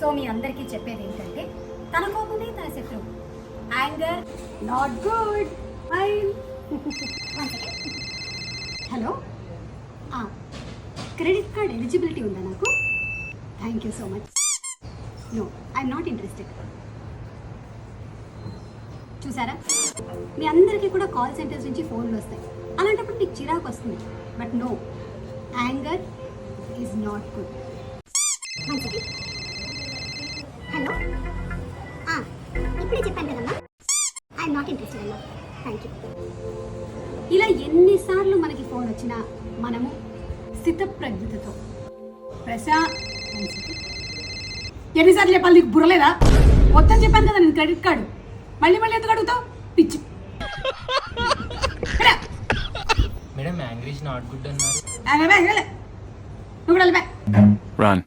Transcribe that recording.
So మీ అందరికీ చెప్పేది ఏంటంటే తన కోపమే తన శత్రువు. Anger not good. Hello, credit card eligibility ఉందా నాకు? Thank you so much. No, I'm not interested. చూసారా, మీ అందరికీ కూడా కాల్ సెంటర్స్ నుంచి ఫోన్లు వస్తాయి. అలాంటప్పుడు మీకు చిరాకు వస్తుంది. But no, anger is not good. Hello, ఇప్పుడే చెప్పాను కదమ్మా, ఐఎమ్ నాట్ ఇంట్రెస్టెడ్ అమ్మా. Thank you. ఇలా ఎన్నిసార్లు మనకి ఫోన్ వచ్చినా మనము స్థితప్రజ్ఞతతో ఎన్నిసార్లు చెప్పాలి? నీకు బుర్రలేదా? మొత్తం చెప్పాను కదా నేను క్రెడిట్ కార్డు. మళ్ళీ మళ్ళీ ఎందుకు అడుగుతావు? పిచ్చి. Madam angry is not good అన్నారు. నువ్వు కూడా Run.